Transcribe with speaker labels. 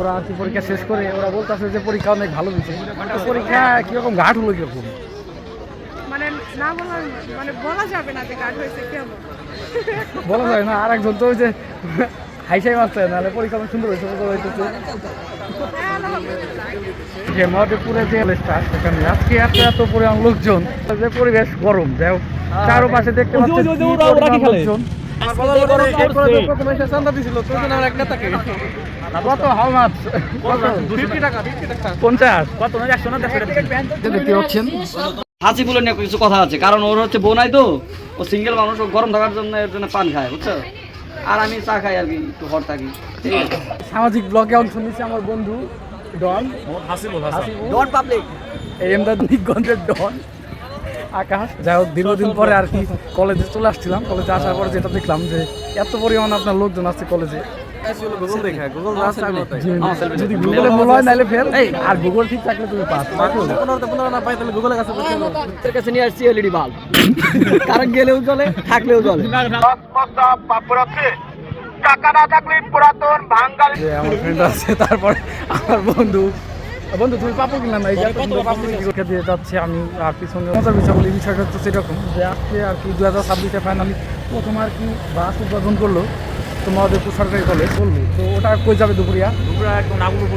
Speaker 1: ওরা আর কি পরীক্ষা শেষ করে ওরা বলতেছে যে পরীক্ষা অনেক ভালো দিচ্ছে। পরীক্ষা কীরকম ঘাট হলো কীরকম?
Speaker 2: মানে না বলার মানে বলা যাবে না যে গার্ড হয়েছে কেমন
Speaker 1: বলা যায় না। আর একজন তো ওই যে হাইসাই মারছে, নাহলে পরীক্ষা অনেক সুন্দর হয়েছে হইতেছে। যে মধুপুরে যে কলেজটা সেখানে আজকে এত পরিমাণ লোকজন, যে পরিবেশ গরম, যাই হোক চারপাশে দেখতে পাচ্ছেন কি পরিমাণ লোকজন। কত হাউ মাছ? 50 কত না 100 না 150 দেখতে পাচ্ছেন।
Speaker 3: হাসিবুলের নিয়ে কিছু কথা আছে, কারণ ওর হচ্ছে বোনাই তো, ও সিঙ্গেল মানুষ, ও গরম থাকার জন্য এর জন্য পান খায়, বুঝছো? আর আমি চা খাই আর কি, একটু হট থাকি।
Speaker 1: সামাজিক ব্লগে অংশ নিচ্ছে আমার বন্ধু ডন
Speaker 3: ডন পাবলিক,
Speaker 1: এই এমদানিগঞ্জের ডন আকাশ। যাই হোক দীর্ঘদিন পরে আর কি কলেজে চলে আসছিলাম। কলেজে আসার পরে যেটা দেখলাম যে এত পরিমাণ আপনার লোকজন আছে কলেজে। যদি গুগলে ভুল হয় নাহলে ফের আর গুগল ঠিক থাকলে তুমি পাস
Speaker 3: এর কাছে নিয়ে আসছি এলইডি বাল্ব, কারণ গেলেও চলে থাকলেও চলে।
Speaker 1: যে আমার ফ্রেন্ড আছে, তারপরে আমার বন্ধু তুমি পাপড় কিনলাম না, এই যে এত সুন্দর পাপড় পরীক্ষা দিয়ে যাচ্ছে আমি। আর পিছনে মজার বিষয় বলি, বিষয়টা হচ্ছে সেরকম যে আজকে আর কি 2026-এ ফাইনালি প্রথম আর কি বাস উদ্বোধন করলো তো মহাদেবপুর সরকারি কলেজ বললো। তো ওটা কই যাবে দুপুরিয়া একদম নাগপুর